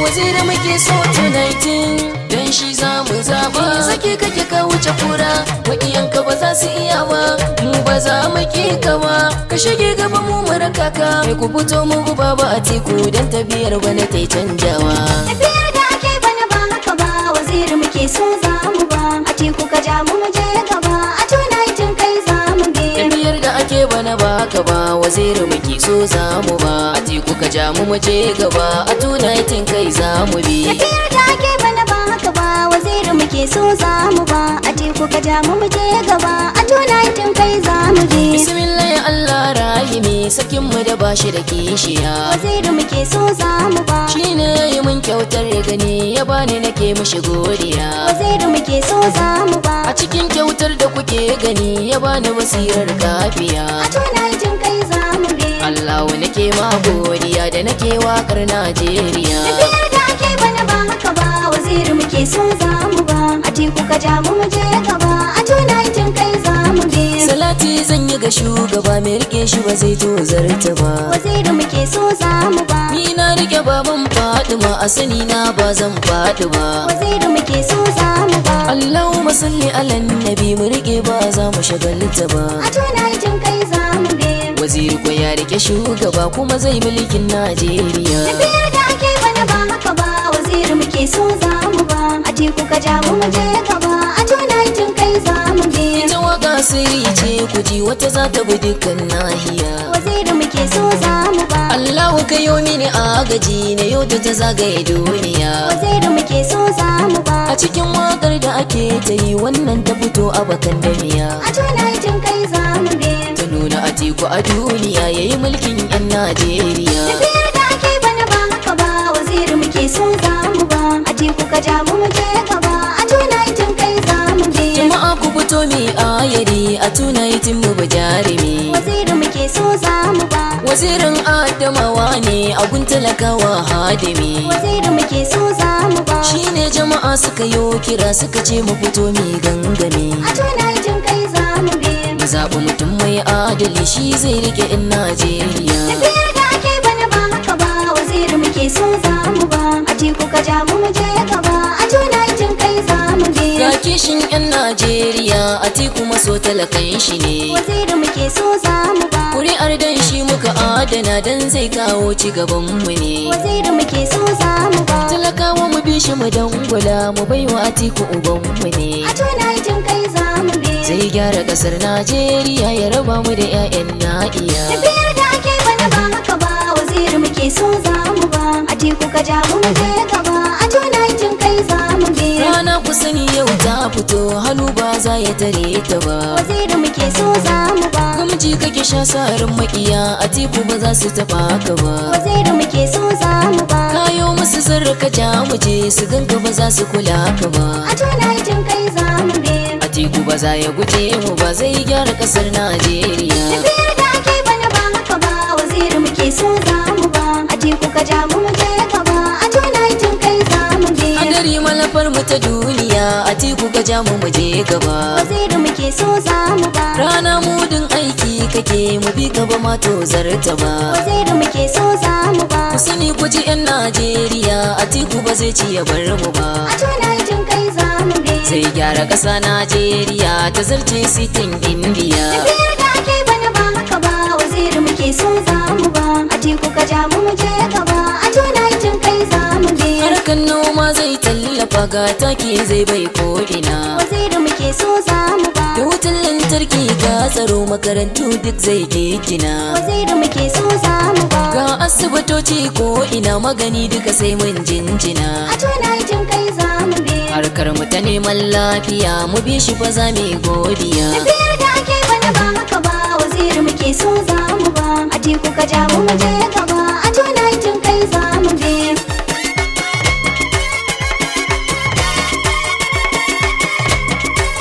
waziri muke so tonightin dan shi za mu zaba. Sake kake ka wuce kura wa'iyanka ba za su iya ba, mu ba za mu ki ka ba. Ka shige gaba mu maraka ka, kai ku fito mu baba Atiku dan tafiyar bana ta canjawa. Tafiyar da ake bana ba haka ba, waziri muke so za mu ba. Atiku ka ja mu je gaba, a tonightin kai za mu bi. Tafiyar da ake bana ba haka ba, waziri muke so za mu ba. Atiku ka ja mu je gaba, a tonightin kai za mu bi. Tafiyar da ake bana ba haka ba, waziri muke so za mu ba. Atiku ka ja mu je gaba, a tonightin kai za mu bi. Bismillah ya Allah rahimi, sakin mu da bashi da kishiya. Waziri muke so za mu ba. Shine yayi mun kyautar gani, ya bani nake mishi godiya. Waziri muke so za mu ba. A cikin kyautar da kuke gani, ya bani basirar kafiya. A tonightin kai za mu bi. Allahu nake ma godiya da nake wakar Najeriya. Tafiyar da ake bana ba haka ba, waziri muke so za mu ba. Atiku ka ja mu je gaba, a tonightin kai za mu bi. Salati zan yi ga shugaba, mai rike shi ba zai tozarta ba. Waziri muke so za mu ba. Ni na rike baban Fatima, a sani na ba zan faɗi ba. Waziri muke so za mu ba. Allahumma salli ala nabi, mu rike ba za mu shagalta ba. A tonightin kai za mu bi. Waziri ko ya rike shugaba, kuma zai mulkin Najeriya. Tafiyar da ake bana ba haka ba, waziri muke so za mu ba. Atiku ka ja mu je gaba, a tonightin kai za mu bi. Ita waka sirri ce ku ji, wata za ta bi dukkan nahiya. Waziri muke so za mu ba. Allahu ka yo mini agaji, na yau ta zagaye duniya. Waziri muke so za mu ba. A cikin wakar da ake ta yi, wannan ta fito a bakan damiya. A tonightin kai za mu bi. Ta nuna Atiku a duniya, yayi mulkin 'yan Najeriya. Tafiyar da ake bana ba haka ba, waziri muke so za mu ba. Atiku ka ja mu je gaba, a tonightin kai za mu bi. Jama'a ku fito mi ayari, a tonightin mu ba jarumi. Waziri muke so za mu ba. Wazirin Adamawa ne, a gun talakawa hadimi. Waziri muke so za mu ba. Shine jama'a suka yo kira, suka ce mu fito mi gangame. A tonightin kai za mu bi. Mu zaɓi mutum mai adali, shi zai rike 'yan Najeriya. Tafiyar da ake bana ba haka ba, waziri muke so za mu ba. Atiku ka ja mu je gaba, a tonightin kai za mu bi. Ga kishin 'yan Najeriya, Atiku maso talakan shi ne. Waziri muke so za mu ba. Kuri'ar dan shi muka adana, dan zai kawo ci gaban mu ne. Waziri muke so za mu ba. Talakawa mu bi shi mu dangwala, mu baiwa Atiku uban mu ne. A tonightin kai za mu bi. Zai gyara kasar Najeriya, ya raba mu da 'ya'yan na'iya. Tafiyar da ake bana ba haka ba, waziri muke so za mu ba. Atiku ka ja mu je gaba, a tonightin kai za mu bi. Rana ku sani yau ta fito, hannu ba za ya tare ta ba. Waziri muke so za mu ba. Gamji kake sha sarin makiya, Atiku ba za su taba ka ba. Waziri muke so za mu ba. Kayo musu sarraka jamuje, su ganka ba za su kula ka ba. A tonightin kai za mu bi. Atiku ba za ya guje mu ba, zai gyara kasar Najeriya. Tafiyar da ake bana ba haka ba, waziri muke so za mu ba. Atiku ka ja mu je gaba, a tonightin kai za mu bi. Hadari malafar mu ta duniya, Atiku ka ja mu je gaba. Waziri muke so za mu ba. Rana mudin aiki kake, mu bi ka ba ma to zarta ba. Waziri muke so za mu ba. Ku sani ku ji 'yan Najeriya, Atiku ba zai ci ya bar mu ba. A tonightin kai za mu bi. Zai gyara ƙasa Najeriya, ta zarce sitin Indiya. Tafiyar da ake bana ba haka ba, waziri muke so za mu ba. Atiku ka ja mu je gaba, a tonightin kai za mu bi. Harkan noma zai tallafa, ga taki zai bai ko'ina. Waziri muke so za mu ba. Da wutan lantarki ga tsaro, makarantu duk zai gina. Waziri muke so za mu ba. Ga asibitoci ko ina, magani duka sai mun jinjina. A tonightin kai za mu bi. Harkar mu ta neman lafiya, mu bi shi fa za mu yi godiya. Tafiyar da ake bana ba haka ba, waziri muke so za mu ba. Atiku ka ja mu je gaba, a tonightin kai za mu bi.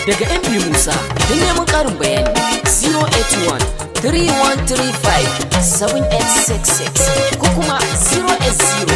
Daga MB Musa, don neman ƙarin bayani 081 3135 7866 ko kuma 080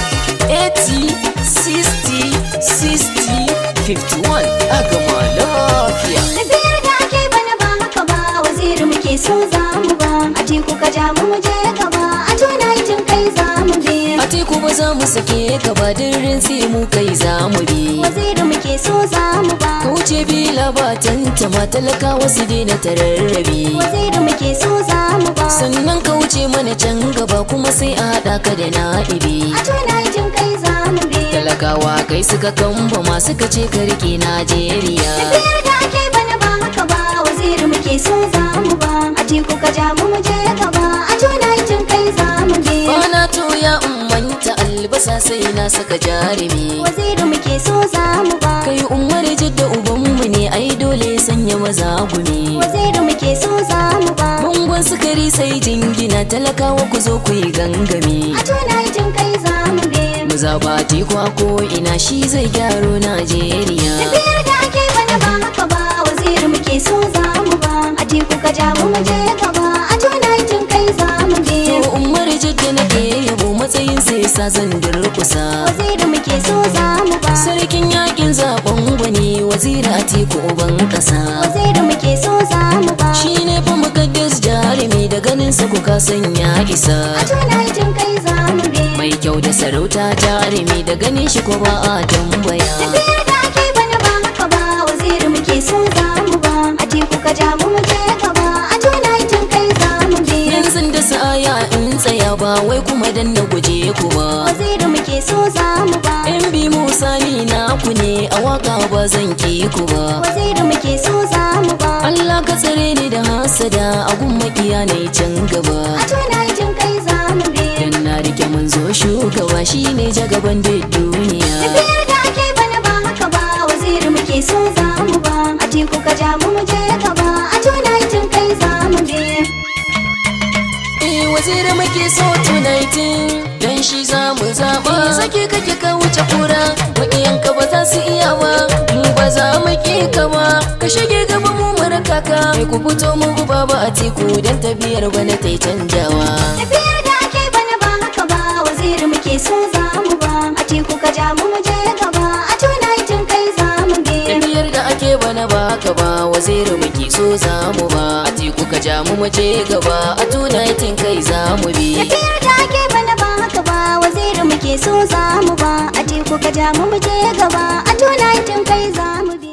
80 60 60 51. A gama lafiya. Tafiyar da ake bana ba haka ba, waziri muke so za mu ba. Atiku ka ja mu je gaba, a tonightin kai za mu bi. Atiku ba ba za mu sake ka ba dirin sai mu kai za mu bi waziri muke so za mu ba ka wuce bila ba tantama talakawa su daina tararrabe waziri muke so za mu ba sannan ka wuce mana can gaba kuma sai a haɗa ka da na'ibi a tona jin kai za mu bi talakawa kai suka kamba masu kace ka rike Najeriya tafiyar da ake bana ba haka ba waziri muke so za mu ba a teku ka ja mu je gaba a tona jin kai za mu bi bana to ya ummanta albasa sai na saka jarumi waziri muke so za mu ba kai umar jidda ubanmu ne ai dole sanya maza gumi waziri muke so za mu ba bangon sukari sai jingina talakawa ku zo ku yi gangami a tona jin kai za mu bi mu zaba teku a ko ina shi zai gyaro Najeriya tafiyar da ake bana ba haka ba waziri muke so za mu ba a teku ka ja mu je gaba a tona jin kai za mu bi to umar jidda nake yabo matsayin sai sa zan durkusa waziri muke so za mu ba sarkin yakin zaben gwani wazira teku uban kasa waziri muke so za mu ba shi ne fa mukaddas jarumi da ganin sa kuka sanya isa a tona jin kai za mu bi mai kyau da sarauta jarumi da ganin shi ko ba a tambaya tafiyar da ake bana ba haka ba waziri muke so za mu ba a teku ka ja mu je gaba a tona jin kai za mu bi yanzu da sa'aya in tsaya ba wai kuma dan na guje ku ba waziri muke so za mu ba in bi musa ni na ku ne a waka ba zan ki ku ba waziri muke so za mu ba Allah ka tsare ni da hasada a gun makiya na can gaba a tona jin kai za mu bi dan na rike mun zo shugaba shine jagaban da duniya tafiyar da ake bana ba haka ba waziri muke so za mu ba a teku ka ja mu je gaba a tona jin kai za mu bi waziri muke so tunaitin dan shi za mu zaba sake kake ka wuce kura makiyanka ba za su iya ba mu ba za mu ki ka ba ka shige gaba mu maraka ka kai ku fito mu baba a teku dan tafiyar bana tai canjawa tafiyar da ake bana ba haka ba waziri muke so za mu ba a teku ka ja mu je gaba a tona jin kai za mu bi tafiyar da ake bana ba haka ba waziri muke so za mu ba a teku ka ja mu je gaba a tunaitin kai za mu bi tafiyar da ake bana ba haka ba waziri muke so za mu ba a teku ka ja mu je gaba a tona jin kai za mu bi